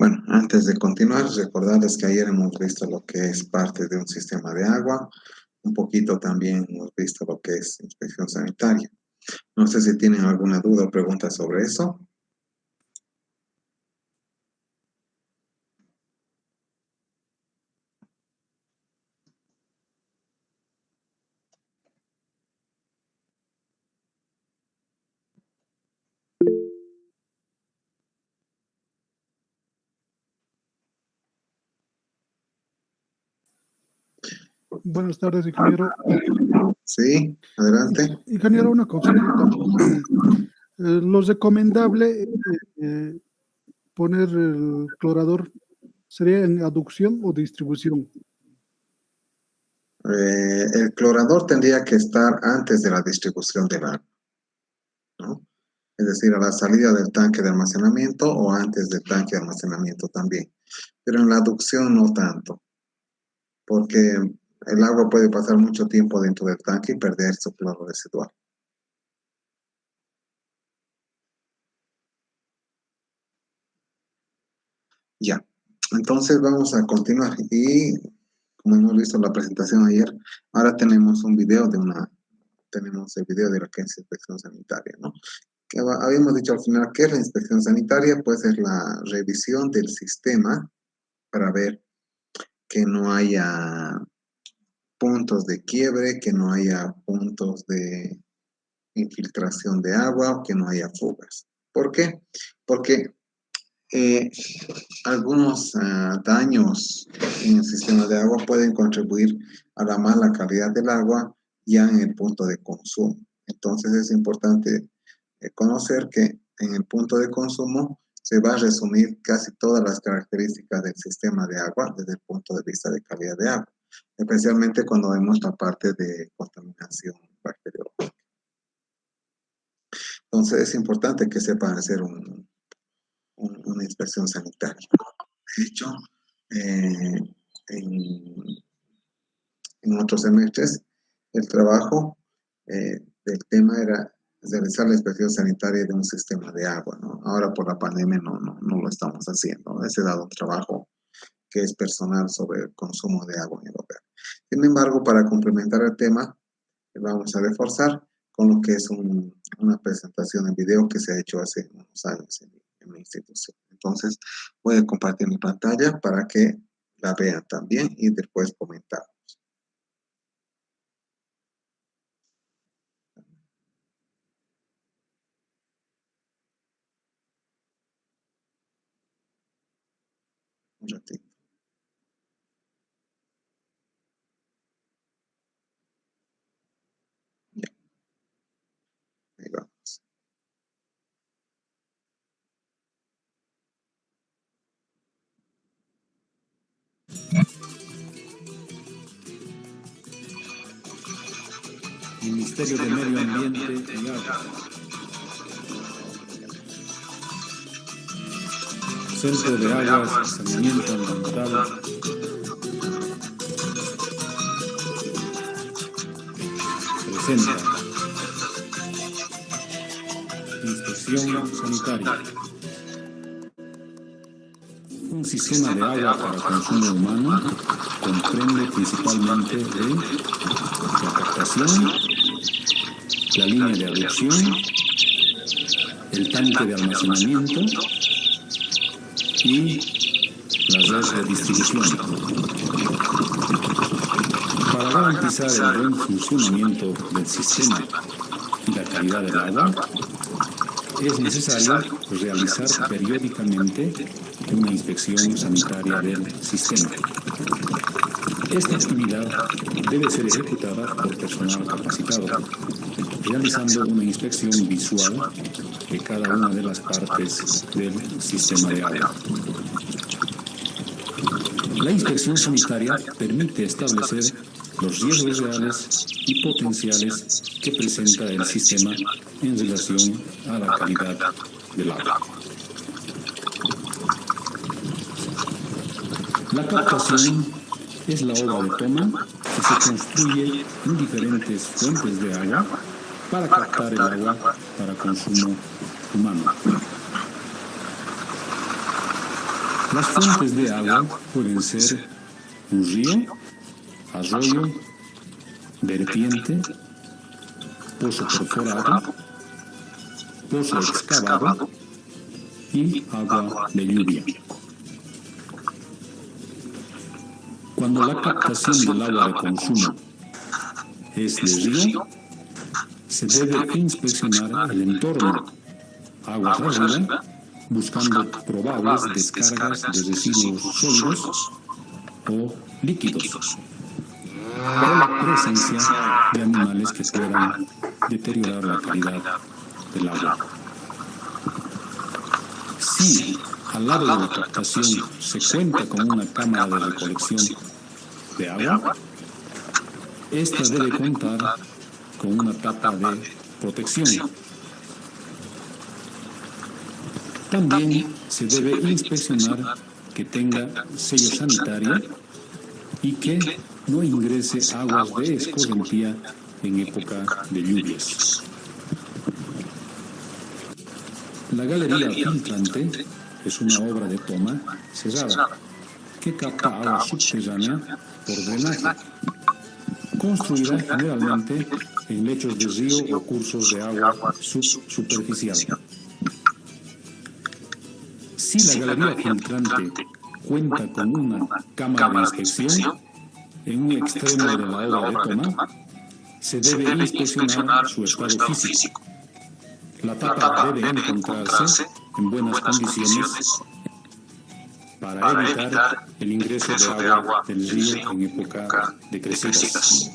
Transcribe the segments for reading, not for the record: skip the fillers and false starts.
Bueno, antes de continuar, recordarles que ayer hemos visto lo que es parte de un sistema de agua, un poquito también hemos visto lo que es inspección sanitaria. No sé si tienen alguna duda o pregunta sobre eso. Buenas tardes, ingeniero. Sí, adelante. Ingeniero, una consultita. Lo recomendable poner el clorador sería en aducción o distribución. El clorador tendría que estar antes de la distribución del agua, ¿no? Es decir, a la salida del tanque de almacenamiento o antes del tanque de almacenamiento también. Pero en la aducción no tanto, porque el agua puede pasar mucho tiempo dentro del tanque y perder su cloro residual. Ya, entonces vamos a continuar. Y como hemos visto en la presentación ayer, ahora tenemos un video tenemos el video de lo que es inspección sanitaria, ¿no? Que habíamos dicho al final, ¿qué es la inspección sanitaria? Pues es la revisión del sistema para ver que no haya puntos de quiebre, que no haya puntos de infiltración de agua, que no haya fugas. ¿Por qué? Porque algunos daños en el sistema de agua pueden contribuir a la mala calidad del agua ya en el punto de consumo. Entonces es importante conocer que en el punto de consumo se va a resumir casi todas las características del sistema de agua desde el punto de vista de calidad de agua, especialmente cuando vemos la parte de contaminación bacteriológica. Entonces es importante que sepan hacer una inspección sanitaria. De hecho, en otros semestres, el trabajo del tema era realizar la inspección sanitaria de un sistema de agua, ¿no? Ahora por la pandemia no lo estamos haciendo. Ese dado un trabajo que es personal sobre el consumo de agua en el hogar. Sin embargo, para complementar el tema, vamos a reforzar con lo que es una presentación en video que se ha hecho hace unos años en mi institución. Entonces, voy a compartir mi pantalla para que la vean también y después comentamos. Un ratito. Ya. Ahí vamos. Ministerio de Medio Ambiente y Agua. Centro de Aguas y Saneamiento Ambiental. Presenta Inspección Sanitaria. Un sistema de agua para consumo humano comprende principalmente de la captación, la línea de aducción, el tanque de almacenamiento y la red de distribución. Para garantizar el buen funcionamiento del sistema y la calidad del agua, es necesario realizar periódicamente una inspección sanitaria del sistema. Esta actividad debe ser ejecutada por personal capacitado, realizando una inspección visual de cada una de las partes del sistema de agua. La inspección sanitaria permite establecer los riesgos reales y potenciales que presenta el sistema en relación a la calidad del agua. La captación es la obra de toma que se construye en diferentes fuentes de agua para captar el agua para consumo humano. Las fuentes de agua pueden ser un río, arroyo, vertiente, pozo perforado, pozo excavado y agua de lluvia. Cuando la captación del agua de consumo es de río, se debe inspeccionar el entorno, aguas arriba, buscando probables descargas de residuos sólidos o líquidos, o la presencia de animales que puedan deteriorar la calidad del agua. Si al lado de la captación se cuenta con una cámara de recolección de agua, esta debe contar con una tapa de protección. También se debe inspeccionar que tenga sello sanitario y que no ingrese aguas de escorrentía en época de lluvias. La galería filtrante es una obra de toma cerrada que capta agua subterránea por drenaje, construida generalmente en lechos de río o cursos de agua superficial. Si la galería filtrante cuenta con una cámara de inspección, en un extremo de la obra de toma, se debe inspeccionar su estado físico. La tapa debe encontrarse en buenas condiciones para evitar el ingreso de agua del río en época de crecidas.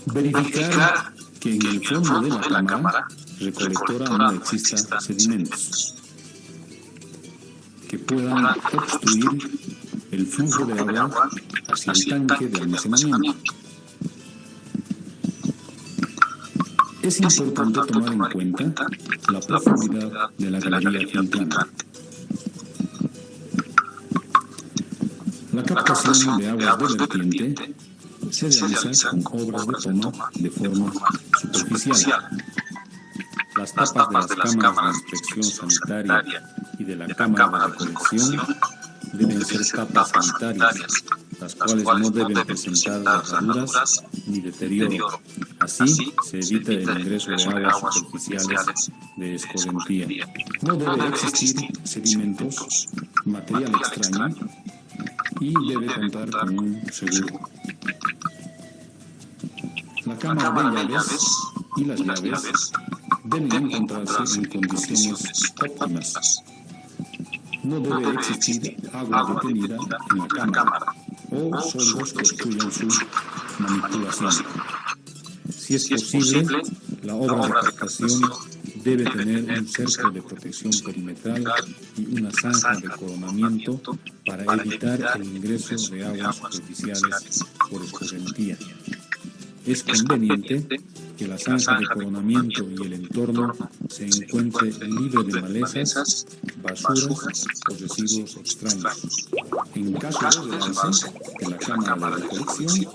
Verificar que en el fondo de la cámara recolectora no exista sedimentos que puedan obstruir el flujo de agua hacia el tanque de almacenamiento. Es importante tomar en cuenta la profundidad de la galería filtrante. La captación de aguas de vertiente se realiza con obras de toma de forma superficial. Las tapas de las cámaras de inspección sanitaria y de la cámara de recolección deben ser tapas sanitarias, las cuales no deben presentar rajaduras ni deterioro. Así se evita el ingreso de aguas superficiales de escorrentía. No debe existir sedimentos, material extraño y debe contar con un seguro. La cámara de llaves y las llaves deben encontrarse en condiciones óptimas. No debe existir agua detenida en la cámara o sólidos que obstruyan su manipulación. Si es posible, la obra de captación debe tener un cerco de protección perimetral y una zanja de coronamiento para evitar el ingreso de aguas superficiales por escorrentía. Es conveniente que la zanja de coronamiento y el entorno se encuentre libre de malezas, basuras o residuos extraños. En caso de desbalance de la cámara de recolección,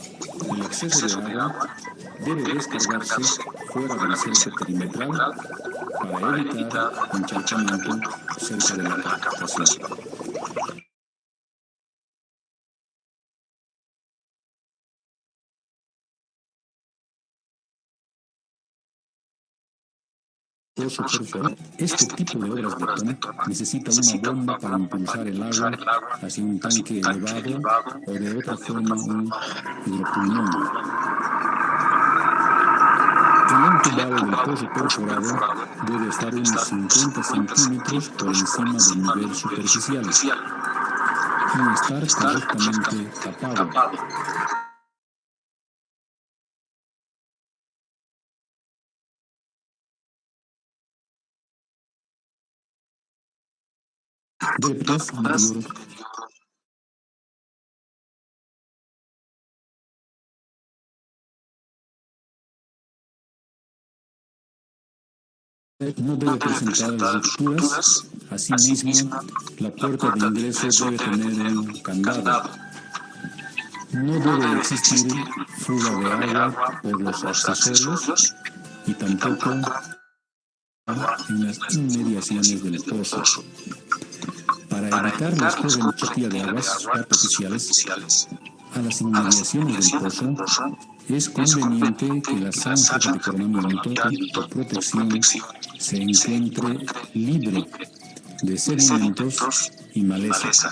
el exceso de agua debe descargarse fuera del cerco perimetral para evitar encharcamiento cerca de la captación. Este tipo de obras de toma necesita una bomba para impulsar el agua hacia un tanque elevado o de otra forma un hidropulmón. El entubado del pozo perforado debe estar unos 50 centímetros por encima del nivel superficial y estar correctamente tapado. Detrás mayor. No debe presentar rupturas. Asimismo, la puerta de ingreso debe tener un candado. No debe existir fuga de agua por los accesorios y tampoco en las inmediaciones del pozo. Para evitar la escorrentía de aguas artificiales a las inmediaciones del pozo, es conveniente que la zanja de coronamiento o protección se encuentre libre de sedimentos y maleza.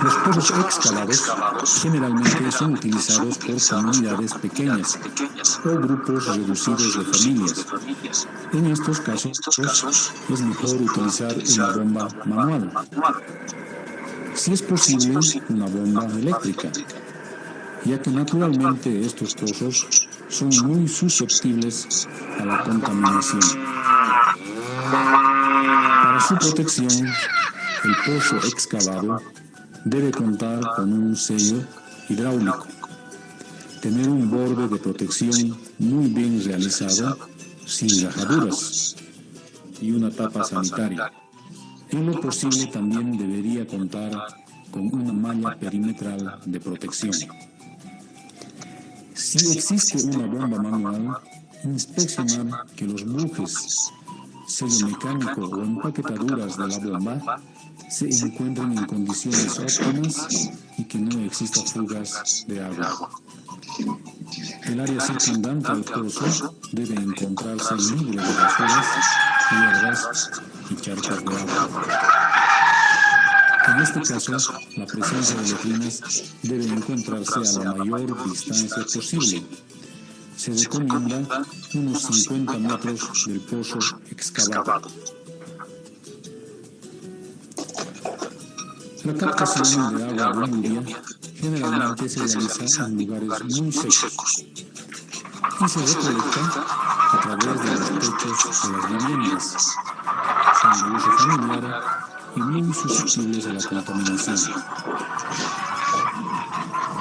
Los pozos excavados generalmente son utilizados por comunidades pequeñas o grupos reducidos de familias. En estos casos es mejor utilizar una bomba manual. Si es posible, una bomba eléctrica, ya que naturalmente estos pozos son muy susceptibles a la contaminación. Para su protección, el pozo excavado debe contar con un sello hidráulico, tener un borde de protección muy bien realizado, sin rajaduras, y una tapa sanitaria. En lo posible también debería contar con una malla perimetral de protección. Si existe una bomba manual, inspeccionar que los bujes, sello mecánico o empaquetaduras de la bomba se encuentren en condiciones óptimas y que no exista fugas de agua. El área circundante al pozo debe encontrarse libre de basuras, hierbas y charcas de agua. En este caso, la presencia de letrinas debe encontrarse a la mayor distancia posible. Se recomienda unos 50 metros del pozo excavado. La captación de agua de lluvia generalmente se realiza en lugares muy secos y se recolecta a través de los techos de las viviendas. Son de uso familiar y muy susceptibles a la contaminación.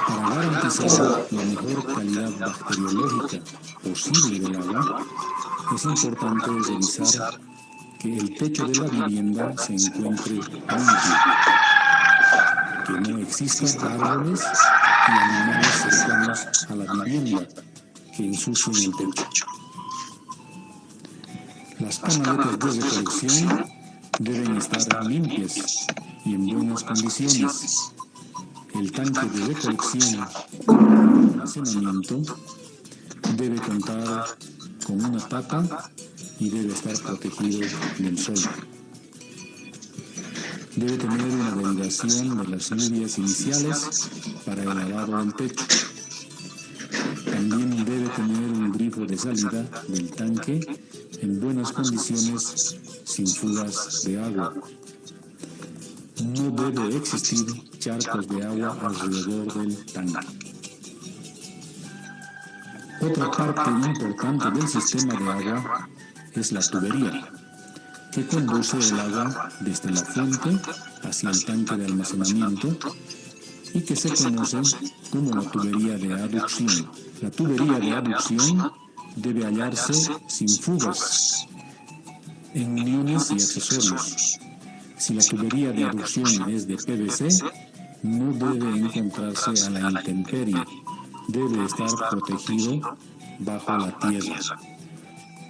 Para garantizar la mejor calidad bacteriológica posible del agua, es importante revisar que el techo de la vivienda se encuentre limpio, que no existan árboles y animales cercanos a la vivienda que ensucien el techo. Las canaletas de recolección deben estar limpias y en buenas condiciones. El tanque de recolección y almacenamiento debe contar con una tapa y debe estar protegido del sol. Debe tener una derivación de las lluvias iniciales para el lavado del techo. También debe tener un grifo de salida del tanque en buenas condiciones, sin fugas de agua. No debe existir charcos de agua alrededor del tanque. Otra parte importante del sistema de agua es la tubería, que conduce el agua desde la fuente hacia el tanque de almacenamiento y que se conoce como la tubería de aducción. La tubería de aducción debe hallarse sin fugas en uniones y accesorios. Si la tubería de aducción es de PVC, no debe encontrarse a la intemperie, debe estar protegido bajo la tierra.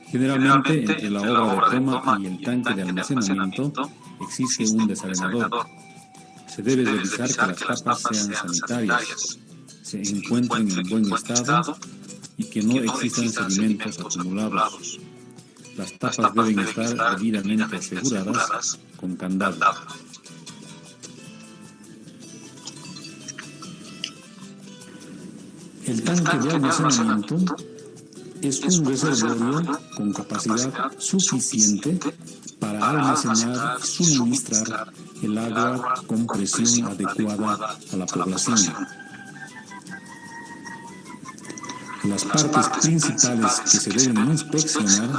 Generalmente, entre la obra de toma y el tanque de almacenamiento existe un desarenador. Se debe revisar que las tapas sean sanitarias, se encuentren en buen estado y que no existan sedimentos acumulados. Las tapas deben estar debidamente aseguradas con candado. El tanque de almacenamiento es un reservorio con capacidad suficiente para almacenar y suministrar el agua con presión adecuada a la población. Las partes principales que se deben inspeccionar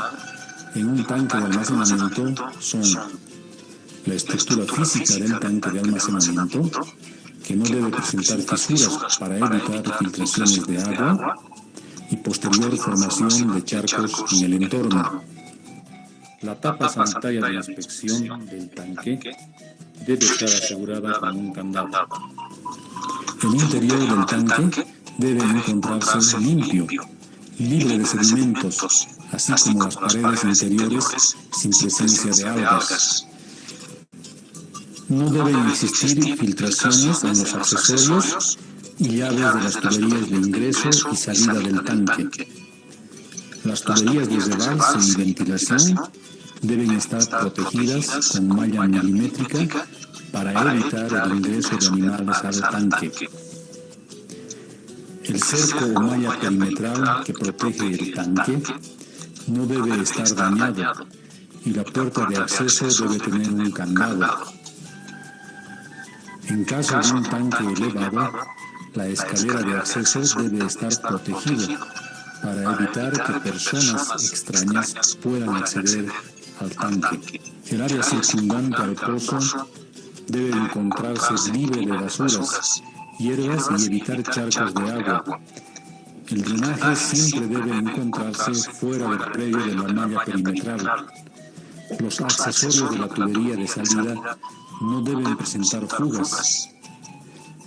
en un tanque de almacenamiento son la estructura física del tanque de almacenamiento, que no debe presentar fisuras para evitar filtraciones de agua, y posterior formación de charcos en el entorno. La tapa sanitaria de inspección del tanque debe estar asegurada con un candado. El interior del tanque debe encontrarse limpio, libre de sedimentos, así como las paredes interiores sin presencia de algas. No deben existir filtraciones en los accesorios y llaves de las tuberías de ingreso y salida del tanque. Las tuberías de rebalse y ventilación deben estar protegidas con malla milimétrica para evitar el ingreso de animales al tanque. El cerco o malla perimetral que protege el tanque no debe estar dañado y la puerta de acceso debe tener un candado. En caso de un tanque elevado, la escalera de acceso debe estar protegida para evitar que personas extrañas puedan acceder al tanque. El área circundante al pozo debe encontrarse libre de basuras, hierbas y evitar charcos de agua. El drenaje siempre debe encontrarse fuera del predio de la malla perimetral. Los accesorios de la tubería de salida no deben presentar fugas.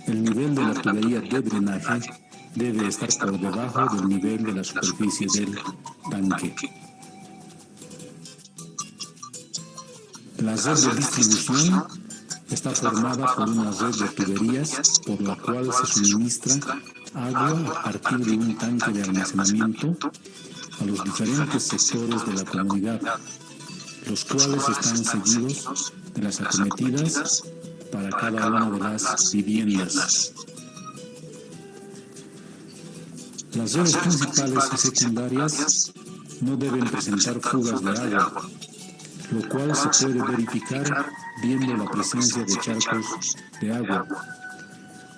El nivel de la tubería de drenaje debe estar por debajo del nivel de la superficie del tanque. La red de distribución está formada por una red de tuberías por la cual se suministra agua a partir de un tanque de almacenamiento a los diferentes sectores de la comunidad, los cuales están seguidos de las acometidas para cada una de las viviendas. Las redes principales y secundarias no deben presentar fugas de agua, lo cual se puede verificar viendo la presencia de charcos de agua.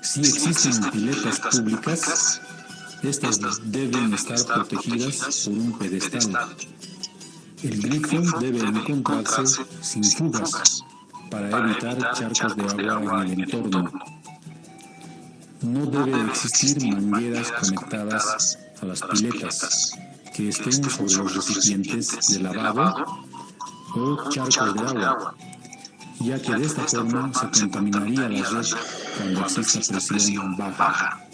Si existen piletas públicas, estas deben estar protegidas por un pedestal. El grifo debe encontrarse sin fugas para evitar charcos de agua en el entorno. No debe existir mangueras conectadas a las piletas que estén sobre los recipientes de lavado o charcos de agua, ya que de esta forma se contaminaría la red cuando exista presión baja.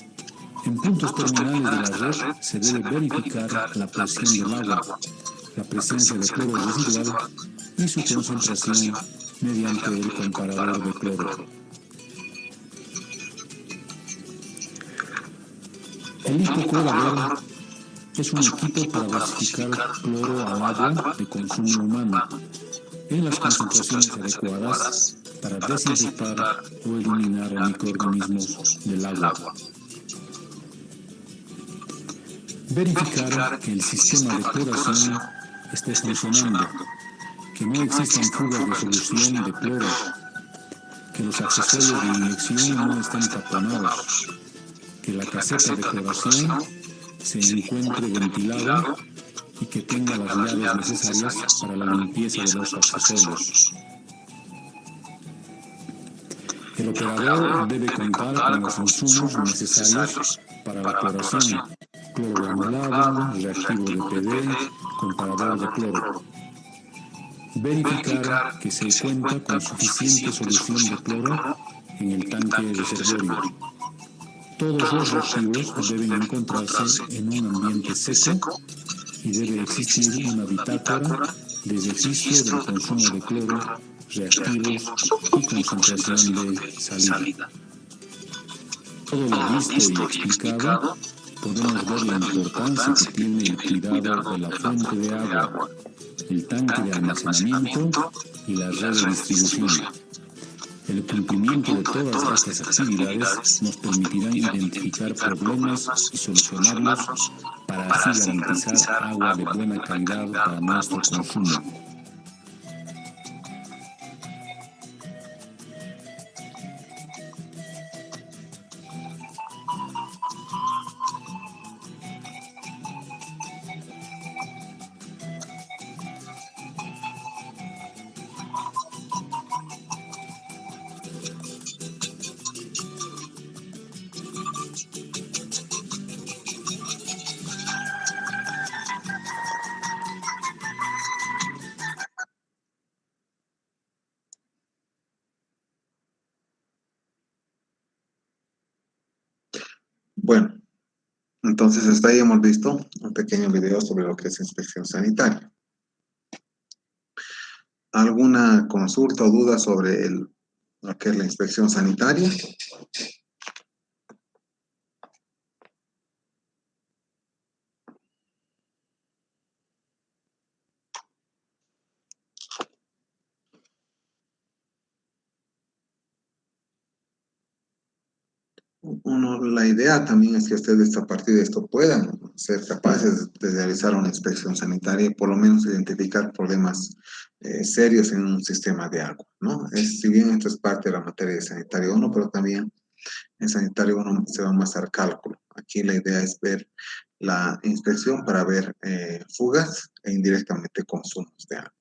En puntos terminales de la red se debe verificar la presión del agua, la presencia de cloro residual y su concentración mediante el comparador de cloro. El hipocolador es un equipo para dosificar cloro al agua de consumo humano en las concentraciones adecuadas para desinfectar o eliminar microorganismos del agua. Verificar que el sistema de cloración esté funcionando, que no existan fugas de solución de cloro, que los accesorios de inyección no estén taponados, que la caseta de cloración se encuentre ventilada y que tenga las llaves necesarias para la limpieza de los accesorios. El operador debe contar con los insumos necesarios para la cloración: cloro granulado, reactivo de PD, comparador de cloro. Verificar que se cuenta con suficiente solución de cloro en el tanque reservorio. Todos los reactivos deben encontrarse en un ambiente seco y debe existir una bitácora de registro del consumo de cloro, reactivos y concentración de salida. Todo lo visto y explicado, podemos ver la importancia que tiene el cuidado de la fuente de agua, el tanque de almacenamiento y la red de distribución. El cumplimiento de todas estas actividades nos permitirá identificar problemas y solucionarlos para así garantizar agua de buena calidad para nuestro consumo. Bueno, entonces hasta ahí hemos visto un pequeño video sobre lo que es inspección sanitaria. ¿Alguna consulta o duda sobre lo que es la inspección sanitaria? La idea también es que ustedes a partir de esto puedan ser capaces de realizar una inspección sanitaria y por lo menos identificar problemas serios en un sistema de agua, ¿no? Si bien esto es parte de la materia de sanitario 1, pero también en sanitario 1 se va más al cálculo. Aquí la idea es ver la inspección para ver fugas e indirectamente consumos de agua.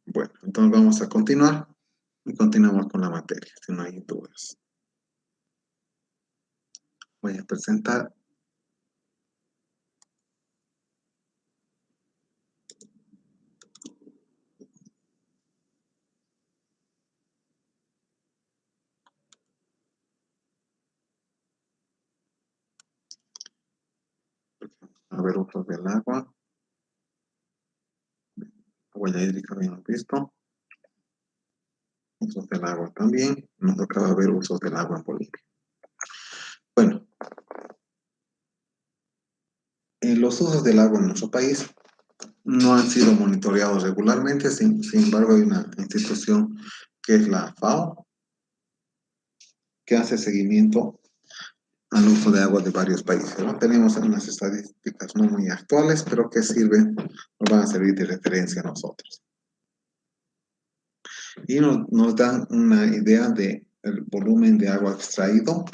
Bueno, entonces vamos a continuar y continuamos con la materia, si no hay dudas. Voy a presentar. A ver, usos del agua. Huella hídrica, bien visto. Usos del agua también. Nos tocaba ver usos del agua en Bolivia. Bueno, los usos del agua en nuestro país no han sido monitoreados regularmente. Sin embargo, hay una institución que es la FAO, que hace seguimiento al uso de agua de varios países, ¿no? Tenemos unas estadísticas no muy actuales, pero que sirven, nos van a servir de referencia a nosotros. Y nos dan una idea del volumen de agua extraído,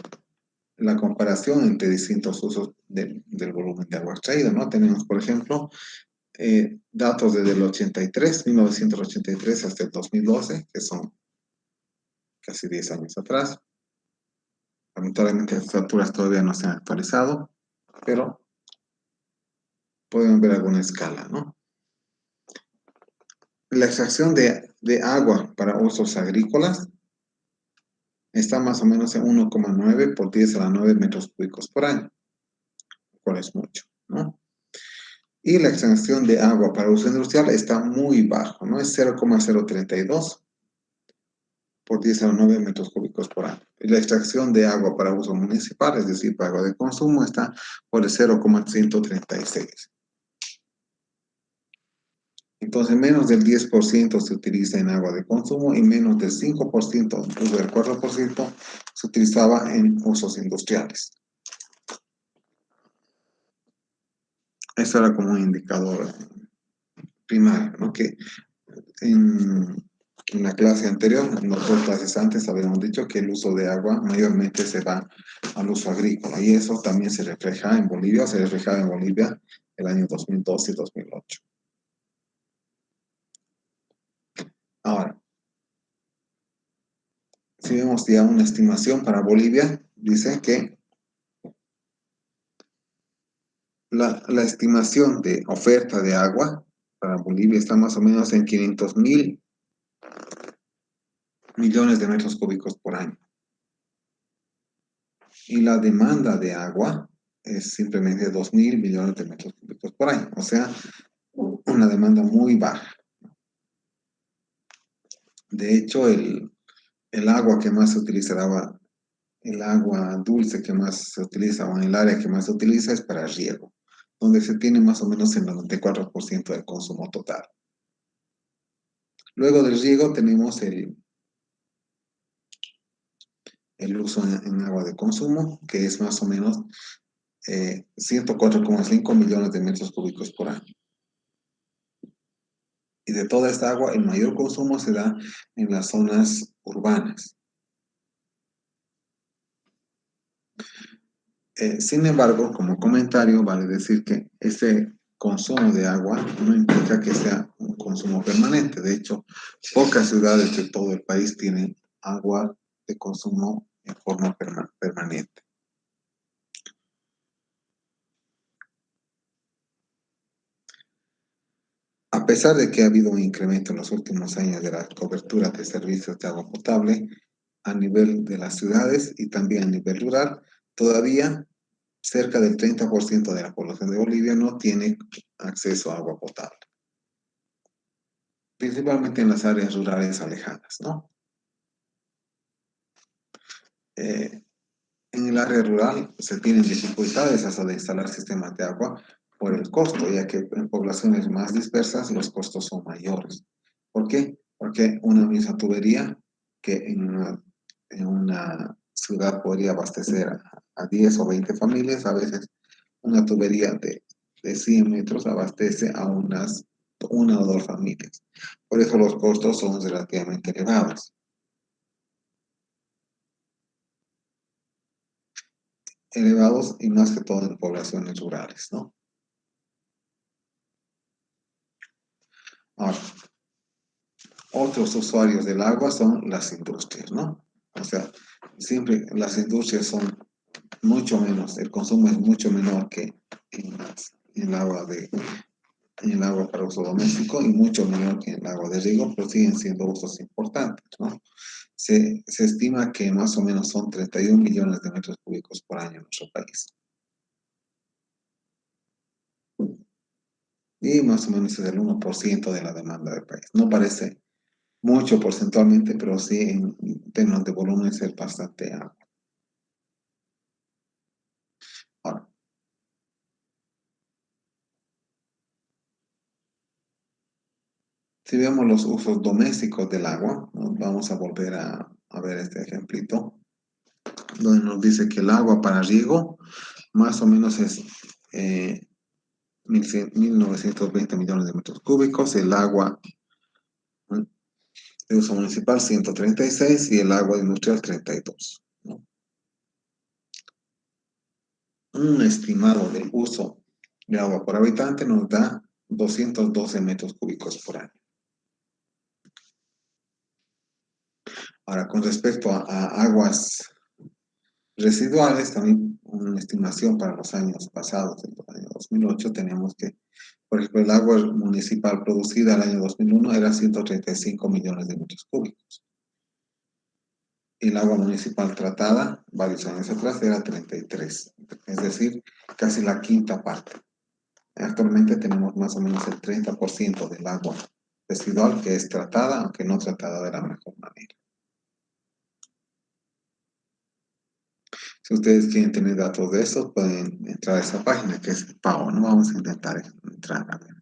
la comparación entre distintos usos del volumen de agua extraído, ¿no? Tenemos, por ejemplo, datos desde el 1983 hasta el 2012, que son casi 10 años atrás. Lamentablemente estas alturas todavía no se han actualizado, pero pueden ver alguna escala, ¿no? La extracción de agua para usos agrícolas está más o menos en 1,9 por 10 a la 9 metros cúbicos por año, lo cual es mucho, ¿no? Y la extracción de agua para uso industrial está muy bajo, ¿no? Es 0,032 por 10 a la 9 metros cúbicos por año. Y la extracción de agua para uso municipal, es decir, para agua de consumo, está por el 0,136. Entonces, menos del 10% se utiliza en agua de consumo y menos del 5%, incluso del 4%, se utilizaba en usos industriales. Eso era como un indicador primario, ¿no? Que en la clase anterior, en las dos clases antes, habíamos dicho que el uso de agua mayormente se va al uso agrícola y eso también se refleja en Bolivia, se reflejaba en Bolivia el año 2012 y 2008. Ahora, si vemos ya una estimación para Bolivia, dice que la estimación de oferta de agua para Bolivia está más o menos en 500.000 millones de metros cúbicos por año. Y la demanda de agua es simplemente 2.000 millones de metros cúbicos por año. O sea, una demanda muy baja. De hecho, el agua que más se utilizaba, el agua dulce que más se utiliza o en el área que más se utiliza es para riego, donde se tiene más o menos el 94% del consumo total. Luego del riego tenemos el uso en agua de consumo, que es más o menos 104,5 millones de metros cúbicos por año. Y de toda esta agua, el mayor consumo se da en las zonas urbanas. Sin embargo, como comentario, vale decir que ese consumo de agua no implica que sea un consumo permanente. De hecho, pocas ciudades de todo el país tienen agua de consumo en forma permanente. A pesar de que ha habido un incremento en los últimos años de la cobertura de servicios de agua potable, a nivel de las ciudades y también a nivel rural, todavía cerca del 30% de la población de Bolivia no tiene acceso a agua potable, principalmente en las áreas rurales alejadas, ¿no? En el área rural se tienen dificultades hasta de instalar sistemas de agua por el costo, ya que en poblaciones más dispersas los costos son mayores. ¿Por qué? Porque una misma tubería que en una ciudad podría abastecer a 10 o 20 familias, a veces una tubería de 100 metros abastece a una o dos familias. Por eso los costos son relativamente elevados. Elevados y más que todo en poblaciones rurales, ¿no? Ahora, otros usuarios del agua son las industrias, ¿no? O sea, siempre las industrias son mucho menos, el consumo es mucho menor que en, el agua en el agua para uso doméstico y mucho menor que en el agua de riego, pero siguen siendo usos importantes, ¿no? Se estima que más o menos son 31 millones de metros cúbicos por año en nuestro país. Y más o menos es el 1% de la demanda del país. No parece mucho porcentualmente, pero sí en términos de volumen es bastante agua. Ahora, si vemos los usos domésticos del agua, ¿no? Vamos a volver a ver este ejemplito, donde nos dice que el agua para riego más o menos es 1.920 millones de metros cúbicos, el agua de uso municipal 136 y el agua industrial 32, ¿no? Un estimado del uso de agua por habitante nos da 212 metros cúbicos por año. Ahora, con respecto a aguas residuales, también una estimación para los años pasados, en el año 2008, tenemos que, por ejemplo, el agua municipal producida el año 2001 era 135 millones de metros cúbicos. El agua municipal tratada, varios años atrás, era 33, es decir, casi la quinta parte. Actualmente tenemos más o menos el 30% del agua residual que es tratada, aunque no tratada de la mejor manera. Si ustedes quieren tener datos de eso, pueden entrar a esa página que es PAO, ¿no? Vamos a intentar entrar a ver.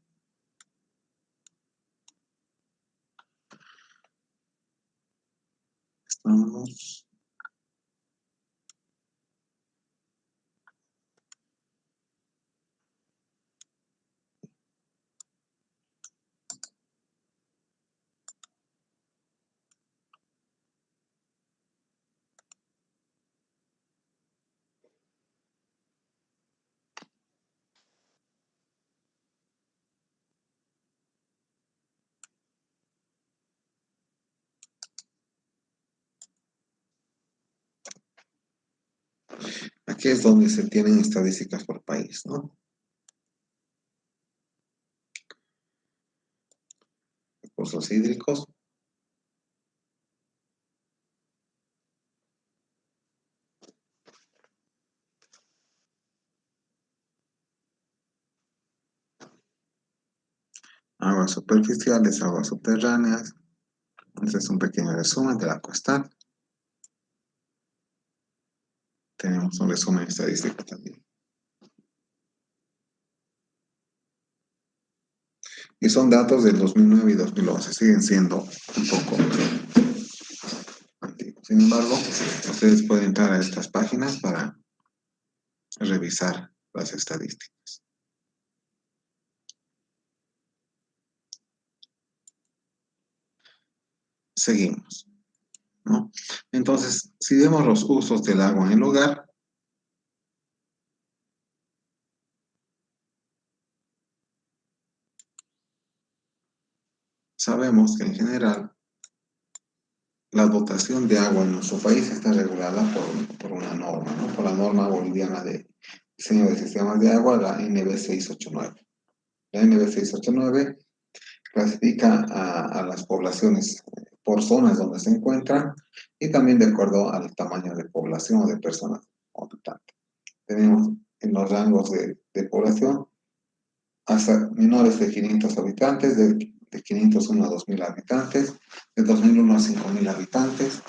Estamos... Aquí es donde se tienen estadísticas por país, ¿no? Recursos hídricos. Aguas superficiales, aguas subterráneas. Este es un pequeño resumen de la costal. Tenemos un resumen estadístico también. Y son datos del 2009 y 2011, siguen siendo un poco antiguos. Sin embargo, ustedes pueden entrar a estas páginas para revisar las estadísticas. Seguimos, ¿no? Entonces, si vemos los usos del agua en el hogar, sabemos que en general la dotación de agua en nuestro país está regulada por una norma, ¿no? Por la norma boliviana de diseño de sistemas de agua, la NB 689. La NB 689 clasifica a las poblaciones por zonas donde se encuentran y también de acuerdo al tamaño de población o de personas o habitantes. Tenemos en los rangos de población hasta menores de 500 habitantes, de 501 a 2000 habitantes, de 2001 a 5000 habitantes,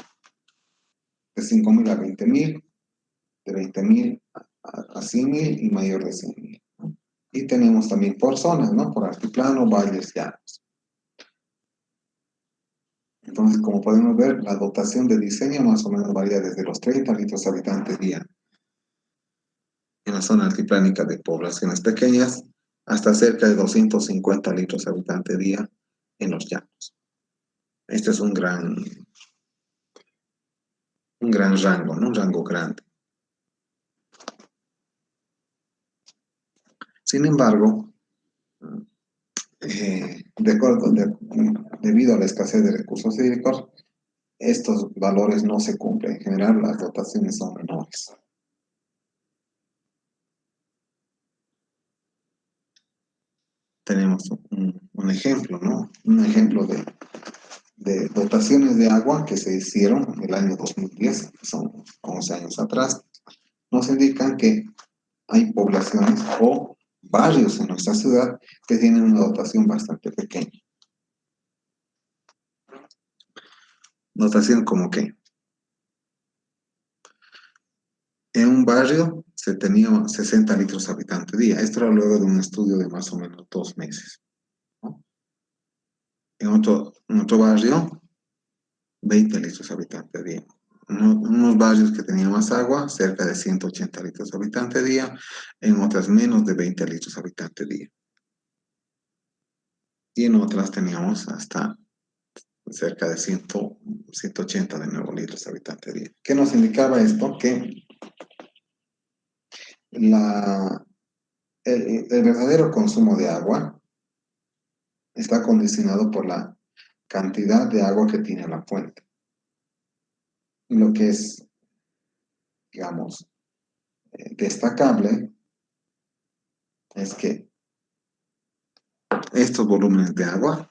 de 5000 a 20000, de 20000 a 100.000 y mayor de 100.000. ¿No? Y tenemos también por zonas, ¿no? Por altiplano, valles, llanos. Entonces, como podemos ver, la dotación de diseño más o menos varía desde los 30 litros habitantes día en la zona altiplánica de poblaciones pequeñas hasta cerca de 250 litros habitantes día en los llanos. Este es un gran rango, ¿no? Un rango grande. Sin embargo, debido a la escasez de recursos hídricos, estos valores no se cumplen. En general, las dotaciones son menores. Tenemos un ejemplo, ¿no? Un ejemplo de dotaciones de agua que se hicieron en el año 2010, que son 11 años atrás, nos indican que hay poblaciones o barrios en nuestra ciudad que tienen una dotación bastante pequeña. Dotación como que en un barrio se tenía 60 litros habitantes día. Esto era luego de un estudio de más o menos 2 meses. ¿No? En otro barrio, 20 litros habitantes día. Unos barrios que tenían más agua, cerca de 180 litros habitantes día, en otras menos de 20 litros habitantes día. Y en otras teníamos hasta cerca de 180 de nuevo litros habitantes día. ¿Qué nos indicaba esto? Que el verdadero consumo de agua está condicionado por la cantidad de agua que tiene la fuente. Lo que es, digamos, destacable es que estos volúmenes de agua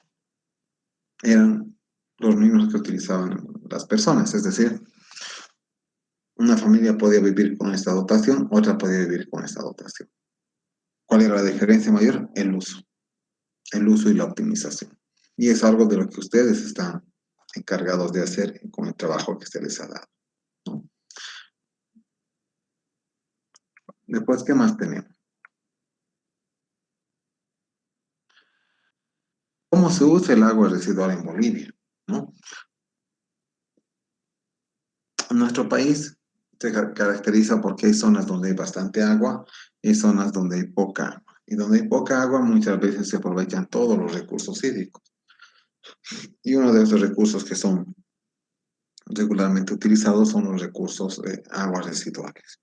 eran los mismos que utilizaban las personas, es decir, una familia podía vivir con esta dotación, otra podía vivir con esta dotación. ¿Cuál era la diferencia mayor? El uso y la optimización. Y es algo de lo que ustedes están encargados de hacer con el trabajo que se les ha dado, ¿no? Después, ¿qué más tenemos? ¿Cómo se usa el agua residual en Bolivia? ¿No? Nuestro país se caracteriza porque hay zonas donde hay bastante agua y zonas donde hay poca agua. Y donde hay poca agua muchas veces se aprovechan todos los recursos hídricos. Y uno de esos recursos que son regularmente utilizados son los recursos de aguas residuales.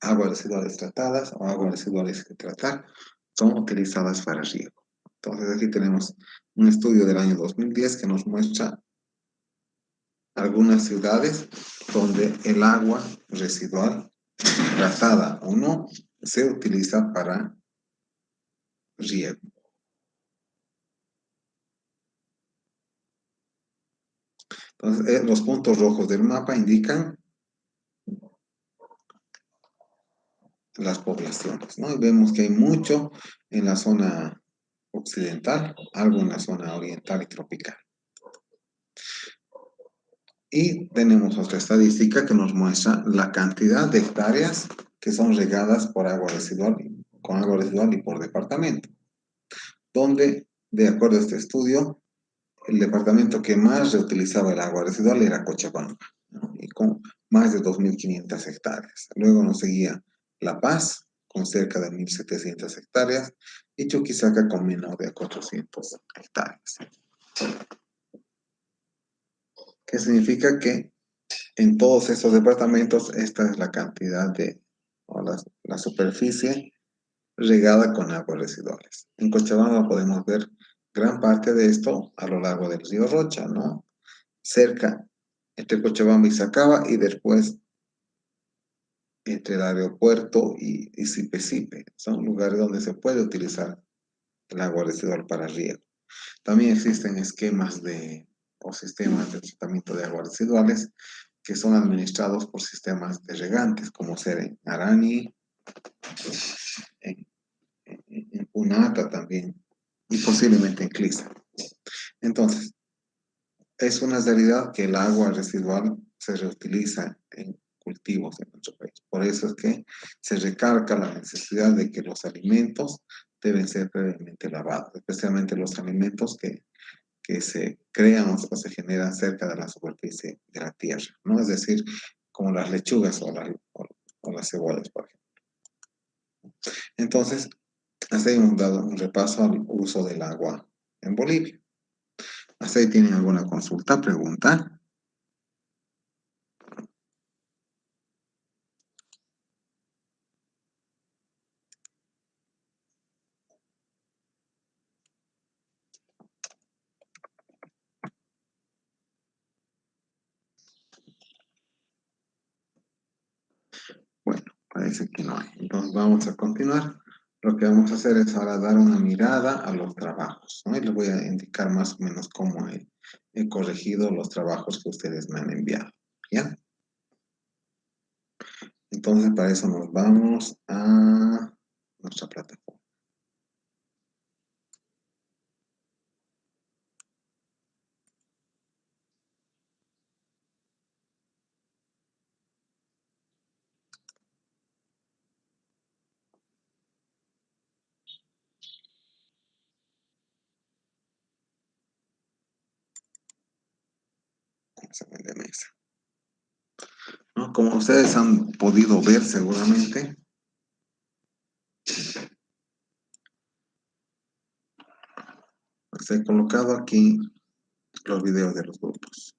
Aguas residuales tratadas o aguas residuales que tratar son utilizadas para riego. Entonces aquí tenemos un estudio del año 2010 que nos muestra algunas ciudades donde el agua residual, tratada o no, se utiliza para riego. Entonces, los puntos rojos del mapa indican las poblaciones, ¿no? Y vemos que hay mucho en la zona occidental, algo en la zona oriental y tropical. Y tenemos otra estadística que nos muestra la cantidad de hectáreas que son regadas por agua residual, con agua residual y por departamento. Donde, de acuerdo a este estudio, el departamento que más reutilizaba el agua residual era Cochabamba, ¿no? Y con más de 2.500 hectáreas. Luego nos seguía La Paz, con cerca de 1.700 hectáreas, y Chuquisaca con menos de 400 hectáreas. ¿Qué significa? Que en todos estos departamentos esta es la cantidad o la superficie regada con aguas residuales. En Cochabamba podemos ver gran parte de esto a lo largo del río Rocha, ¿no? Cerca, entre Cochabamba y Sacaba, y después entre el aeropuerto y Sipe-Sipe. Son lugares donde se puede utilizar el agua residual para riego. También existen esquemas o sistemas de tratamiento de aguas residuales que son administrados por sistemas de regantes, como ser en Arani, en Punata también, y posiblemente en Clisa. Entonces, es una realidad que el agua residual se reutiliza en cultivos en nuestro país. Por eso es que se recalca la necesidad de que los alimentos deben ser previamente lavados, especialmente los alimentos que se crean o se generan cerca de la superficie de la tierra, ¿no? Es decir, como las lechugas o las cebollas, por ejemplo. Entonces, hasta ahí hemos dado un repaso al uso del agua en Bolivia. ¿Hasta ahí tienen alguna consulta, pregunta? Bueno, parece que no hay. Entonces vamos a continuar. Lo que vamos a hacer es ahora dar una mirada a los trabajos, ¿no? Y les voy a indicar más o menos cómo he corregido los trabajos que ustedes me han enviado, ¿ya? Entonces para eso nos vamos a nuestra plataforma. Examen de mesa, ¿no? Como ustedes han podido ver seguramente, he colocado aquí los videos de los grupos.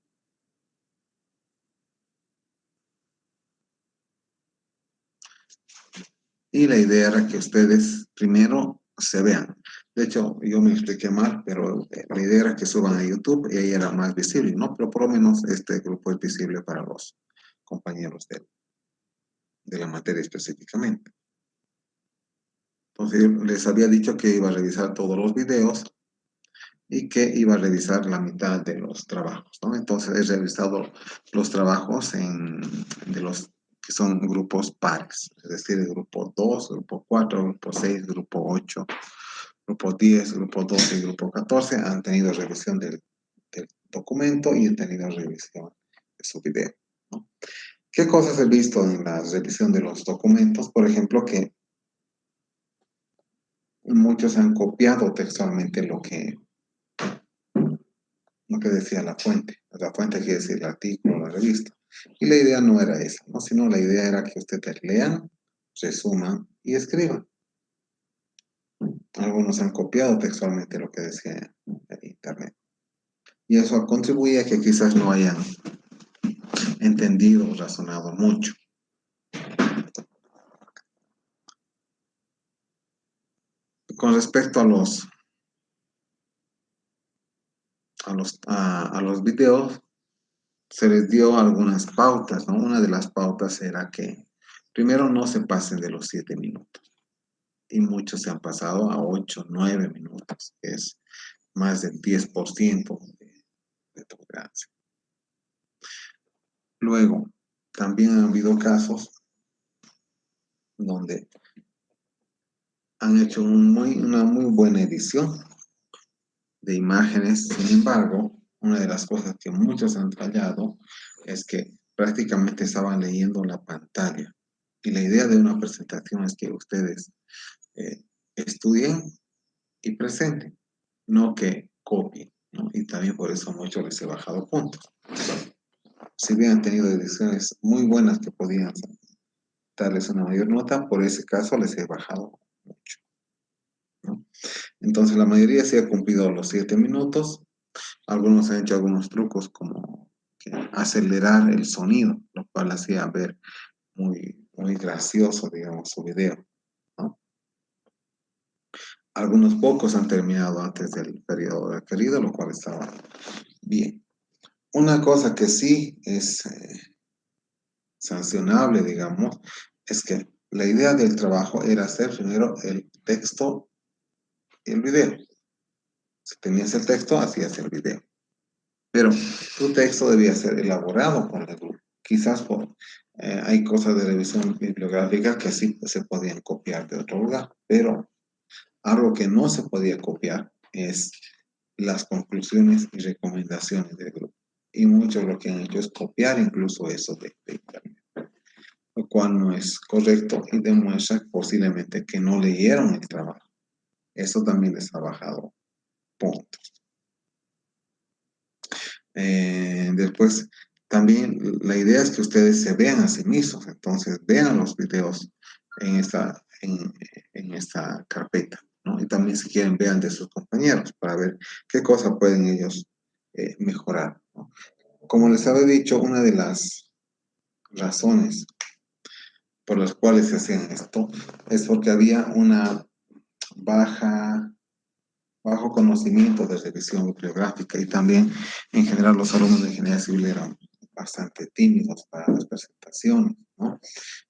Y la idea era que ustedes primero se vean. De hecho, yo me expliqué mal, pero la idea era que suban a YouTube y ahí era más visible, ¿no? Pero por lo menos este grupo es visible para los compañeros de la materia específicamente. Entonces, yo les había dicho que iba a revisar todos los videos y que iba a revisar la mitad de los trabajos, ¿no? Entonces, he revisado los trabajos de los que son grupos pares, es decir, el grupo 2, grupo 4, grupo 6, grupo 8, grupo 10, grupo 12 y grupo 14 han tenido revisión del documento y han tenido revisión de su video, ¿no? ¿Qué cosas he visto en la revisión de los documentos? Por ejemplo, que muchos han copiado textualmente lo que decía la fuente. La fuente quiere decir el artículo, la revista. Y la idea no era esa, ¿no? Sino la idea era que ustedes lean, resuman y escriban. Algunos han copiado textualmente lo que decía en internet. Y eso contribuye a que quizás no hayan entendido o razonado mucho. Con respecto a los videos, se les dio algunas pautas, ¿no? Una de las pautas era que primero no se pasen de los 7 minutos. Y muchos se han pasado a 8, 9 minutos, que es más del 10% de tolerancia. Luego, también han habido casos donde han hecho una muy buena edición de imágenes. Sin embargo, una de las cosas que muchos han fallado es que prácticamente estaban leyendo la pantalla. Y la idea de una presentación es que ustedes estudien y presenten, no que copien, ¿no? Y también por eso muchos les he bajado puntos. Si hubieran tenido ediciones muy buenas que podían darles una mayor nota, por ese caso les he bajado mucho, ¿no? Entonces la mayoría sí ha cumplido los 7 minutos. Algunos han hecho algunos trucos como acelerar el sonido, lo cual hacía ver muy gracioso, digamos, su video, ¿no? Algunos pocos han terminado antes del periodo requerido, lo cual estaba bien. Una cosa que sí es sancionable, digamos, es que la idea del trabajo era hacer primero el texto y el video. Si tenías el texto, hacías el video. Pero tu texto debía ser elaborado con el grupo. Quizás hay cosas de revisión bibliográfica que sí se podían copiar de otro lugar, pero algo que no se podía copiar es las conclusiones y recomendaciones del grupo. Y muchos lo que han hecho es copiar incluso eso de Internet, lo cual no es correcto y demuestra posiblemente que no leyeron el trabajo. Eso también les ha bajado puntos. Después, también la idea es que ustedes se vean a sí mismos, entonces vean los videos en esta carpeta, ¿no? Y también si quieren vean de sus compañeros para ver qué cosa pueden ellos mejorar, ¿no? Como les había dicho, una de las razones por las cuales se hacían esto es porque había una bajo conocimiento de revisión bibliográfica y también en general los alumnos de ingeniería civil eran bastante tímidos para las presentaciones, ¿no?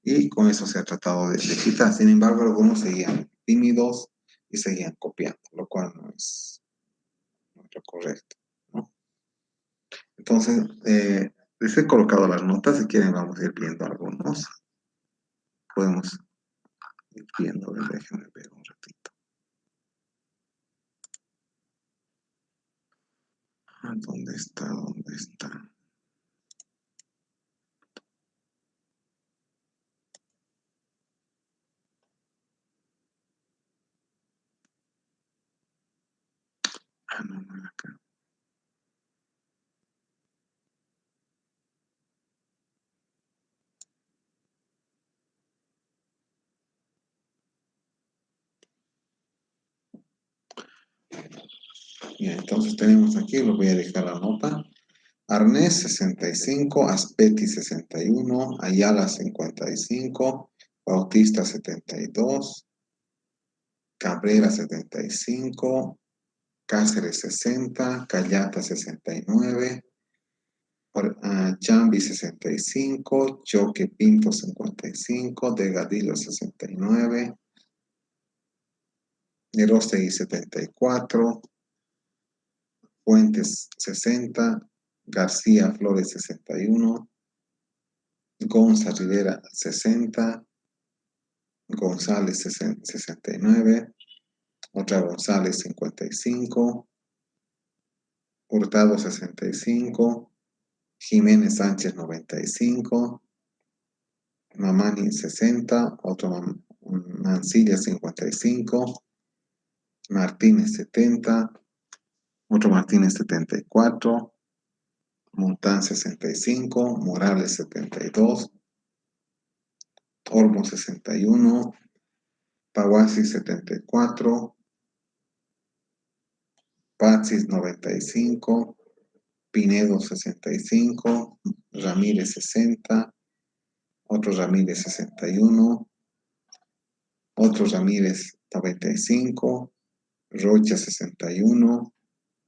Y con eso se ha tratado de quitar. Sin embargo, algunos seguían tímidos y seguían copiando, lo cual no es lo correcto, ¿no? Entonces, les he colocado las notas, si quieren vamos a ir viendo algunos. Podemos ir viendo, déjenme ver un ratito. ¿Dónde está? ¿Dónde está? No, no era acá. Y entonces tenemos aquí, lo voy a dejar la nota. Arnés 65, Aspetti 61, Ayala 55, Bautista 72, Cabrera 75, Cáceres 60, Callata 69, Chambi 65, Choque Pinto 55, Delgadillo 69, Nerostegui 74, Fuentes 60, García Flores 61, Gonza Rivera 60, González 69, otra González 55, Hurtado 65, Jiménez Sánchez 95, Mamani 60, otro Mancilla 55, Martínez 70, otro Martínez 74, Montán 65, Morales 72, Olmo 61, Pawasi 74, Patsis 95, Pinedo 65, Ramírez 60, otro Ramírez 61, otro Ramírez 95, Rocha 61,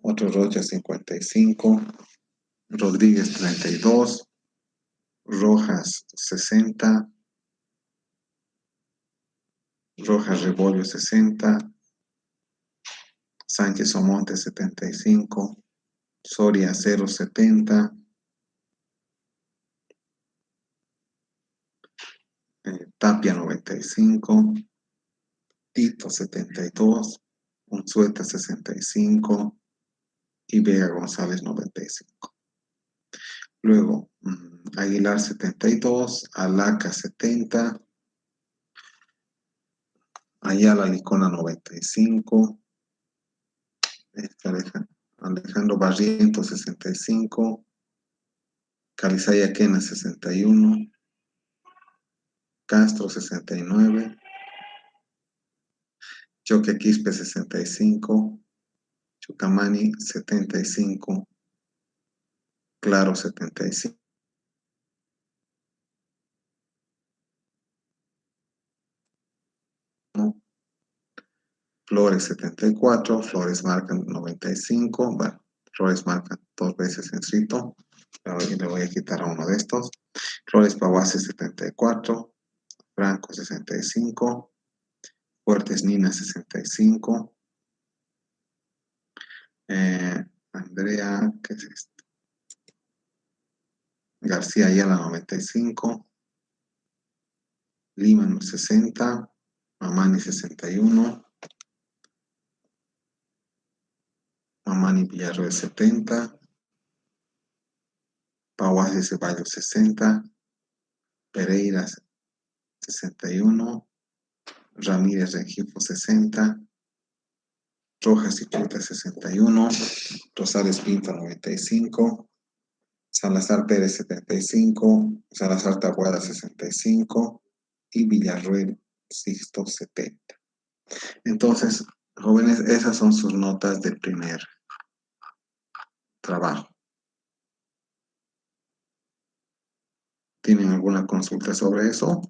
otro Rocha 55, Rodríguez 32, Rojas 60, Rojas Rebollo 60, Sánchez Omonte 75, Soria 070, Tapia 95, Tito 72, Unzueta 65 y Vega González 95. Luego, Aguilar 72, Alaca 70, Ayala Licona 95, Alejandro Barrientos 65, Calizaya Quena 61, Castro 69, Choque Quispe 65, Chucamani 75, Claro 75, Flores 74, Flores marcan 95, bueno, Flores marcan 2 veces inscrito, pero le voy a quitar a uno de estos. Flores Pavase 74, Franco 65, Fuertes Nina 65, Andrea, ¿qué es esto? García Ayala 95, Lima 60, Mamani 61, Mamani Villarroel 70, Paguas de Ceballos 60, Pereira 61, Ramírez Rengifo 60, Rojas y Chuta 61, Rosales Pinto 95, Salazar Pérez 75, Salazar Taboada 65 y Villarroel Sixto 70. Entonces, jóvenes, esas son sus notas del primer trabajo. ¿Tienen alguna consulta sobre eso?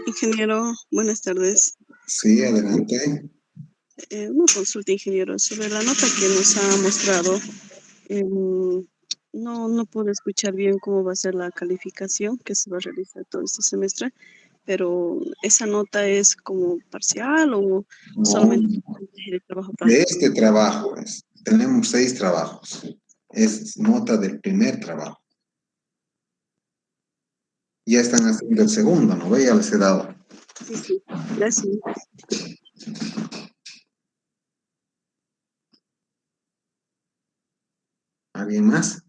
Ingeniero, buenas tardes. Sí, adelante. Una consulta, ingeniero, sobre la nota que nos ha mostrado. No puedo escuchar bien cómo va a ser la calificación que se va a realizar todo este semestre, pero ¿esa nota es como parcial o No, solamente el trabajo de práctico? este trabajo tenemos 6 trabajos. Es nota del primer trabajo. Ya están haciendo el segundo, ¿no? Ya les he dado. Sí, gracias. ¿Alguien más?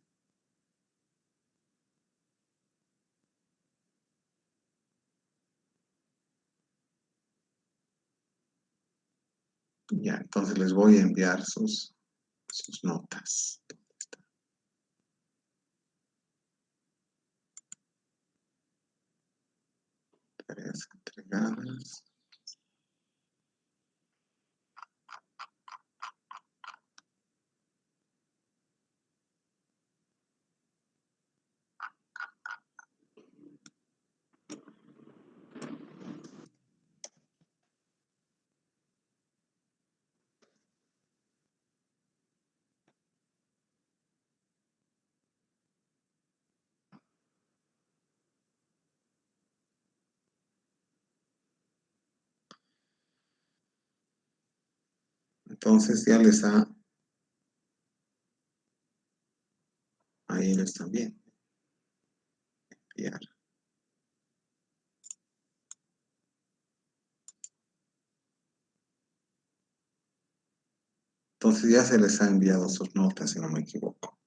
Ya, entonces les voy a enviar sus notas. Tareas entregadas. Entonces ya les ha... Ahí les también. Enviar. Entonces ya se les ha enviado sus notas, si no me equivoco.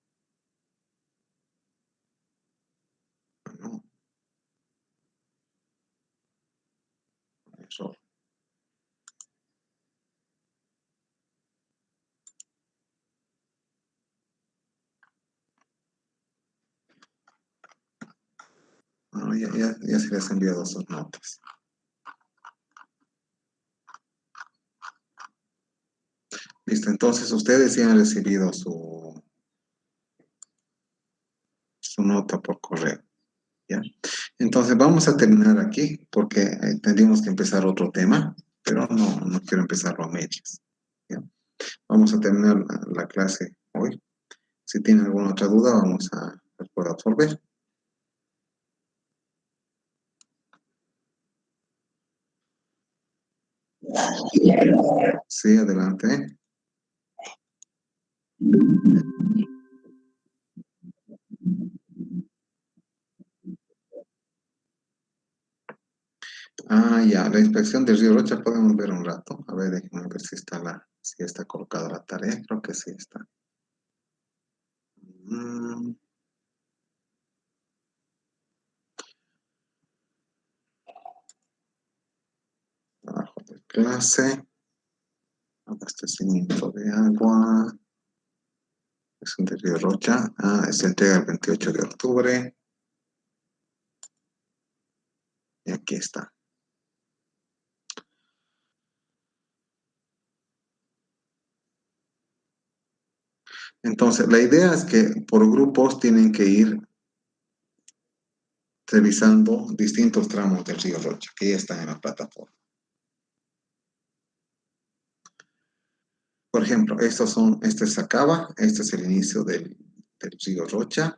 No. Error. No, ya se les ha enviado sus notas. Listo, entonces ustedes ya han recibido su nota por correo. ¿Ya? Entonces vamos a terminar aquí porque tendríamos que empezar otro tema, pero no quiero empezarlo a medias. ¿Ya? Vamos a terminar la clase hoy. Si tienen alguna otra duda, vamos a poder absorber. Sí, adelante. Ah, ya, la inspección del río Rocha podemos ver un rato. A ver, déjenme ver si está colocada la tarea. Creo que sí está. Trabajo de clase. Abastecimiento de agua. Es un del río Rocha. Se entrega el 28 de octubre. Y aquí está. Entonces, la idea es que por grupos tienen que ir revisando distintos tramos del río Rocha, que ya están en la plataforma. Por ejemplo, este es Sacaba, este es el inicio del río Rocha,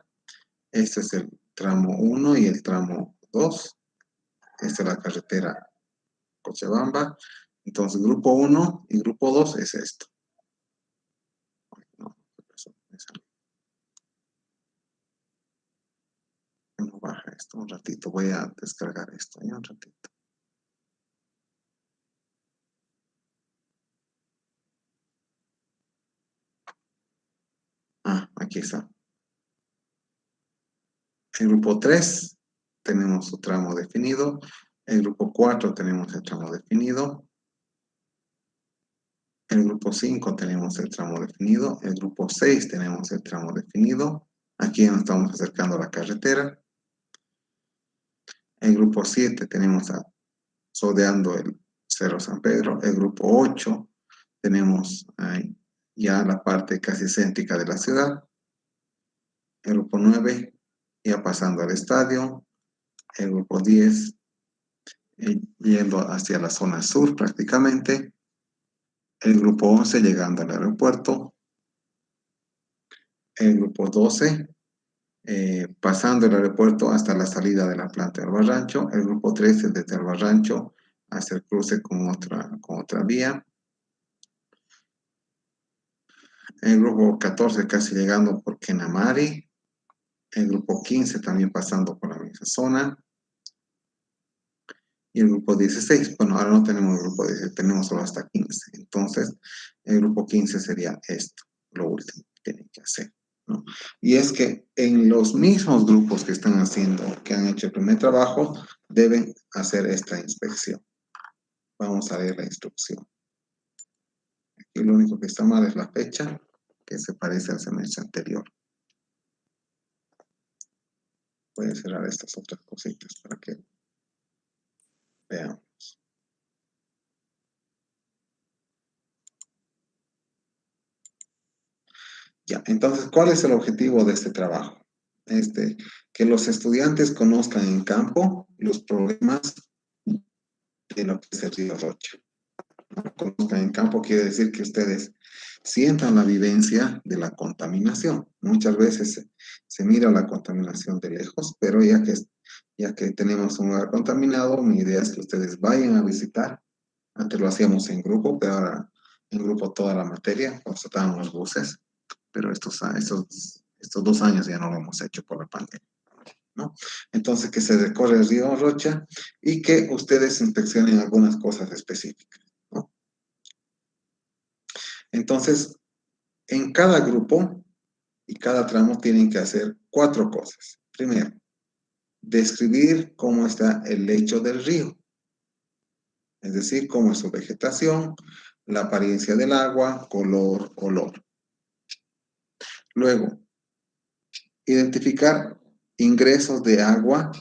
este es el tramo 1 y el tramo 2, Esta es la carretera Cochabamba. Entonces, grupo 1 y grupo 2 es esto. No, no baja esto un ratito. Voy a descargar esto ya un ratito. Aquí está. En grupo 3 tenemos su tramo definido. En grupo 4 tenemos el tramo definido. En el grupo 5 tenemos el tramo definido. En el grupo 6 tenemos el tramo definido. Aquí nos estamos acercando a la carretera. En el grupo 7 tenemos sodeando el Cerro San Pedro. El grupo 8 tenemos ya la parte casi céntrica de la ciudad. El grupo 9 ya pasando al estadio. El grupo 10 yendo hacia la zona sur prácticamente. El grupo 11 llegando al aeropuerto. El grupo 12 pasando el aeropuerto hasta la salida de la planta del Barrancho. El grupo 13 desde el Barrancho hacia el cruce con otra vía. El grupo 14 casi llegando por Kenamari. El grupo 15 también pasando por la misma zona. Y el grupo 16, bueno, ahora no tenemos el grupo 16, tenemos solo hasta 15. Entonces, el grupo 15 sería esto, lo último que tienen que hacer, ¿no? Y es que en los mismos grupos que están haciendo, que han hecho el primer trabajo, deben hacer esta inspección. Vamos a ver la instrucción. Aquí lo único que está mal es la fecha, que se parece al semestre anterior. Voy a cerrar estas otras cositas para que veamos. Ya, entonces, ¿cuál es el objetivo de este trabajo? Que los estudiantes conozcan en campo los problemas de lo que es el río Rocha. Conozcan en campo quiere decir que ustedes sientan la vivencia de la contaminación. Muchas veces se mira la contaminación de lejos, pero ya que tenemos un lugar contaminado, mi idea es que ustedes vayan a visitar. Antes lo hacíamos en grupo, pero ahora en grupo toda la materia, constatábamos buses, pero estos 2 años ya no lo hemos hecho por la pandemia, ¿no? Entonces, que se recorre el río Rocha y que ustedes inspeccionen algunas cosas específicas, ¿no? Entonces, en cada grupo y cada tramo tienen que hacer 4 cosas. Primero, describir cómo está el lecho del río, es decir, cómo es su vegetación, la apariencia del agua, color, olor. Luego, identificar ingresos de agua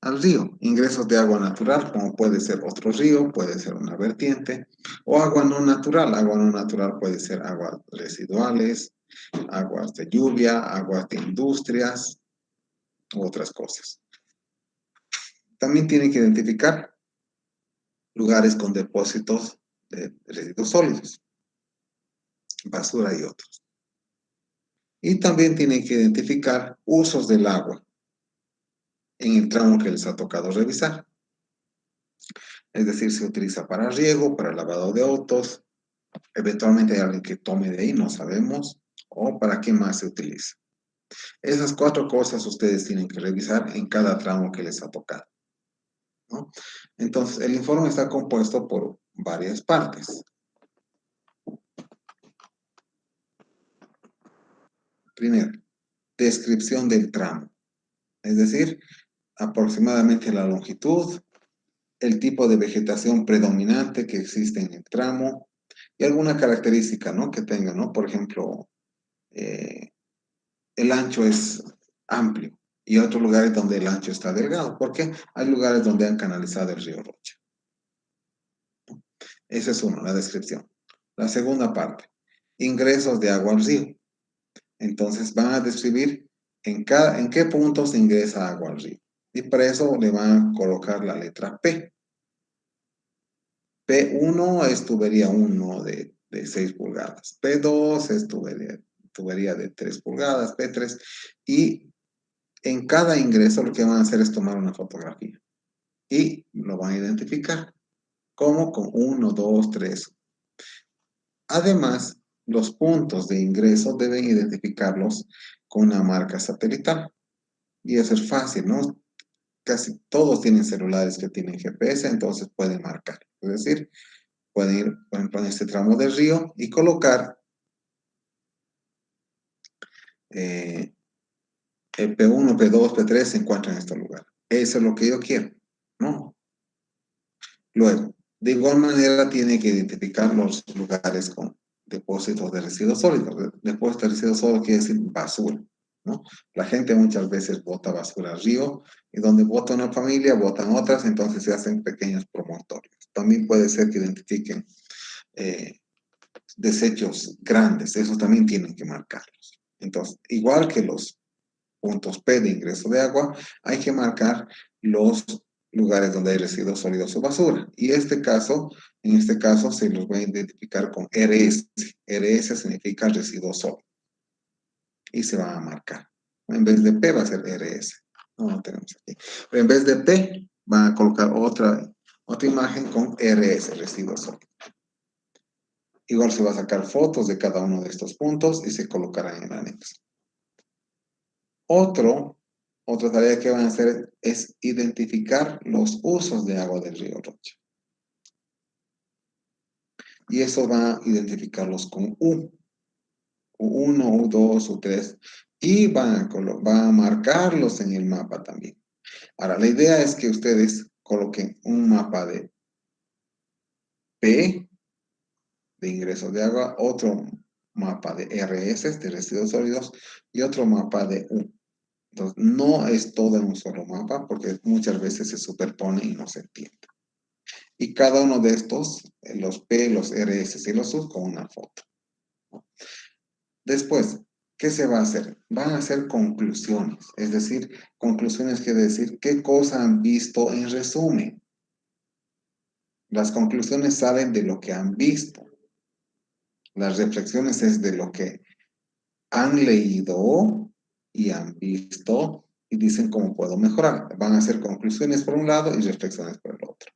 al río, ingresos de agua natural, como puede ser otro río, puede ser una vertiente, o agua no natural. Agua no natural puede ser aguas residuales, aguas de lluvia, aguas de industrias, u otras cosas. También tienen que identificar lugares con depósitos de residuos sólidos, basura y otros. Y también tienen que identificar usos del agua en el tramo que les ha tocado revisar. Es decir, se utiliza para riego, para lavado de autos, eventualmente hay alguien que tome de ahí, no sabemos, o para qué más se utiliza. Esas 4 cosas ustedes tienen que revisar en cada tramo que les ha tocado, ¿no? Entonces, el informe está compuesto por varias partes. Primero, descripción del tramo, es decir, aproximadamente la longitud, el tipo de vegetación predominante que existe en el tramo y alguna característica, ¿no?, que tenga, ¿no? Por ejemplo, el ancho es amplio y otros lugares donde el ancho está delgado, porque hay lugares donde han canalizado el río Rocha. Esa es una, la descripción. La segunda parte, ingresos de agua al río. Entonces van a describir en qué puntos ingresa agua al río. Y para eso le van a colocar la letra P. P1 es tubería 1 de 6 pulgadas. P2 es tubería de 3 pulgadas. P3. Y en cada ingreso lo que van a hacer es tomar una fotografía. y lo van a identificar como con 1, 2, 3. Además, los puntos de ingreso deben identificarlos con una marca satelital. Y eso es fácil, ¿no? Casi todos tienen celulares que tienen GPS, entonces pueden marcar. Es decir, pueden ir, por ejemplo, en este tramo del río y colocar el P1, P2, P3 se encuentran en este lugar. Eso es lo que yo quiero, ¿no? Luego, de igual manera, tiene que identificar los lugares con depósitos de residuos sólidos. Depósitos de residuos sólidos quiere decir basura, ¿no? La gente muchas veces bota basura al río y donde bota una familia, botan otras, entonces se hacen pequeños promontorios. También puede ser que identifiquen desechos grandes, esos también tienen que marcarlos. Entonces, igual que los puntos P de ingreso de agua, hay que marcar los lugares donde hay residuos sólidos o basura. Y en este caso se los va a identificar con RS. RS significa residuo sólido. Y se va a marcar. En vez de P va a ser RS. No lo tenemos aquí. Pero en vez de P, van a colocar otra imagen con RS, residuo sólido. Igual se va a sacar fotos de cada uno de estos puntos y se colocarán en el anexo. Otra tarea que van a hacer es identificar los usos de agua del río Rocha. Y eso va a identificarlos con U. U1, U2, U3. Y va a marcarlos en el mapa también. Ahora, la idea es que ustedes coloquen un mapa de P, de ingresos de agua, otro mapa de RS, de residuos sólidos, y otro mapa de U. Entonces, no es todo en un solo mapa porque muchas veces se superpone y no se entiende. Y cada uno de estos, los P, los RS y los U, con una foto. Después, ¿qué se va a hacer? Van a hacer conclusiones. Es decir, conclusiones quiere decir qué cosa han visto en resumen. Las conclusiones salen de lo que han visto. Las reflexiones es de lo que han leído y han visto y dicen cómo puedo mejorar. Van a hacer conclusiones por un lado y reflexiones por el otro.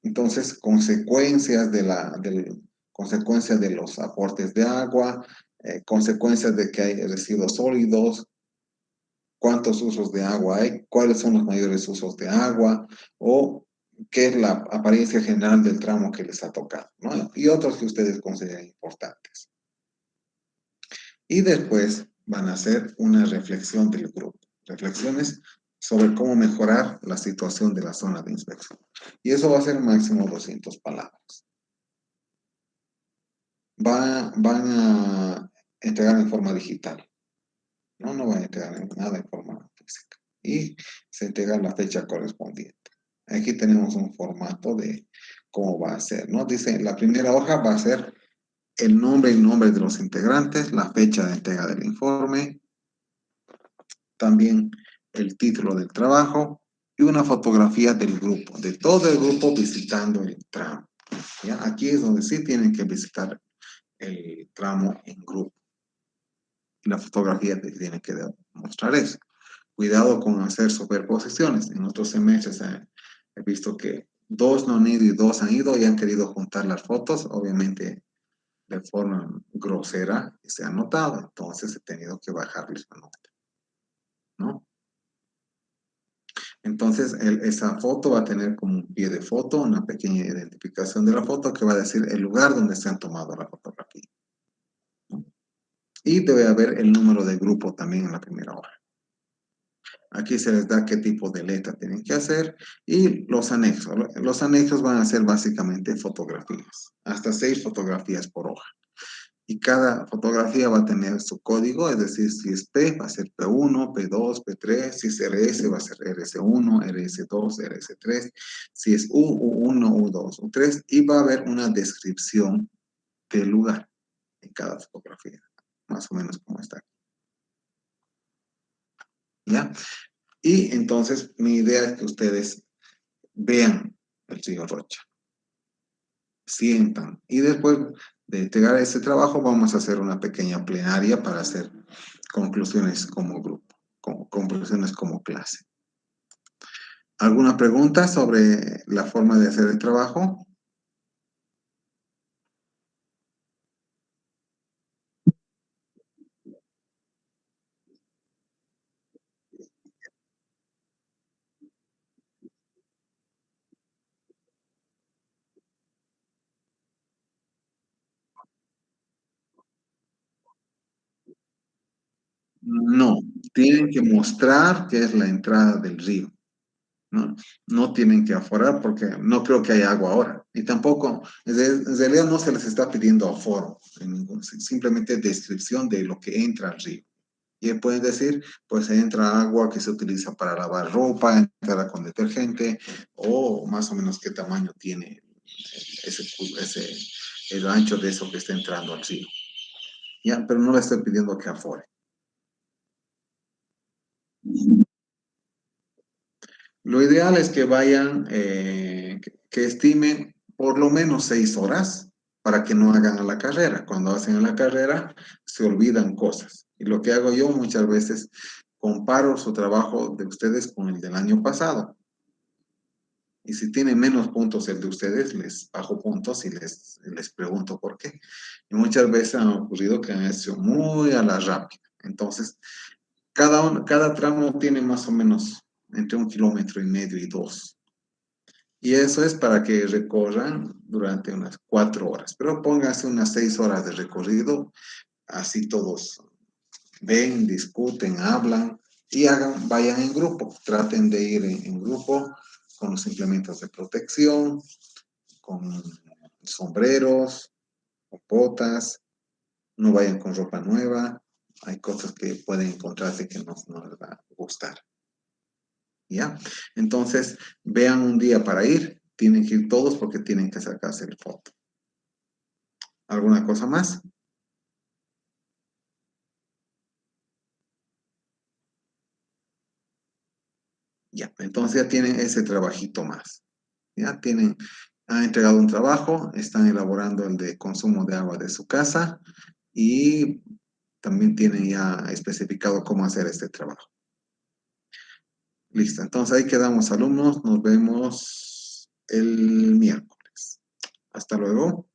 Entonces, consecuencias de los aportes de agua, consecuencias de que hay residuos sólidos, cuántos usos de agua hay, cuáles son los mayores usos de agua, o qué es la apariencia general del tramo que les ha tocado, ¿no? Y otros que ustedes consideren importantes. Y después van a hacer una reflexión del grupo. Reflexiones sobre cómo mejorar la situación de la zona de inspección. Y eso va a ser máximo 200 palabras. Van a entregar en forma digital. No van a entregar nada en forma física. Y se entrega la fecha correspondiente. Aquí tenemos un formato de cómo va a ser, ¿no? Dice, la primera hoja va a ser el nombre de los integrantes, la fecha de entrega del informe, también el título del trabajo y una fotografía del grupo, de todo el grupo visitando el tramo. ¿Ya? Aquí es donde sí tienen que visitar el tramo en grupo. Y la fotografía tiene que mostrar eso. Cuidado con hacer superposiciones. En otros semestres he visto que 2 no han ido y 2 han ido y han querido juntar las fotos, obviamente de forma grosera y se ha notado. Entonces he tenido que bajarles la nota, ¿no? Entonces, esa foto va a tener como un pie de foto, una pequeña identificación de la foto que va a decir el lugar donde se han tomado la fotografía, ¿no? Y debe haber el número de grupo también en la primera hoja. Aquí se les da qué tipo de letra tienen que hacer y los anexos. Los anexos van a ser básicamente fotografías, hasta 6 fotografías por hoja. Y cada fotografía va a tener su código, es decir, si es P, va a ser P1, P2, P3, si es RS, va a ser RS1, RS2, RS3, si es U, U1, U2, U3, y va a haber una descripción del lugar en cada fotografía, más o menos como está aquí. ¿Ya? Y entonces, mi idea es que ustedes vean el río Rocha, sientan, y después de entregar ese trabajo vamos a hacer una pequeña plenaria para hacer conclusiones como grupo, conclusiones como clase. ¿Alguna pregunta sobre la forma de hacer el trabajo? No, tienen que mostrar que es la entrada del río. No, no tienen que aforar porque no creo que haya agua ahora. Y tampoco, en realidad no se les está pidiendo aforo, simplemente descripción de lo que entra al río. Y pueden decir, pues entra agua que se utiliza para lavar ropa, entra con detergente, o más o menos qué tamaño tiene el ancho de eso que está entrando al río. Ya, pero no le estoy pidiendo que afore. Lo ideal es que vayan, que estimen por lo menos 6 horas para que no hagan a la carrera. Cuando hacen a la carrera, se olvidan cosas. Y lo que hago yo muchas veces, comparo su trabajo de ustedes con el del año pasado. Y si tiene menos puntos el de ustedes, les bajo puntos y les pregunto por qué. Y muchas veces han ocurrido que han hecho muy a la rápida. Entonces, cada tramo tiene más o menos entre 1,5 kilómetros y 2. Y eso es para que recorran durante unas 4 horas. Pero pónganse unas 6 horas de recorrido, así todos ven, discuten, hablan y vayan en grupo. Traten de ir en grupo con los implementos de protección, con sombreros, con botas. No vayan con ropa nueva. Hay cosas que pueden encontrarse que no les va a gustar. ¿Ya? Entonces, vean un día para ir. Tienen que ir todos porque tienen que sacarse el foto. ¿Alguna cosa más? Ya, entonces ya tienen ese trabajito más. Ya tienen, han entregado un trabajo, están elaborando el de consumo de agua de su casa y también tienen ya especificado cómo hacer este trabajo. Listo, entonces ahí quedamos alumnos, nos vemos el miércoles. Hasta luego.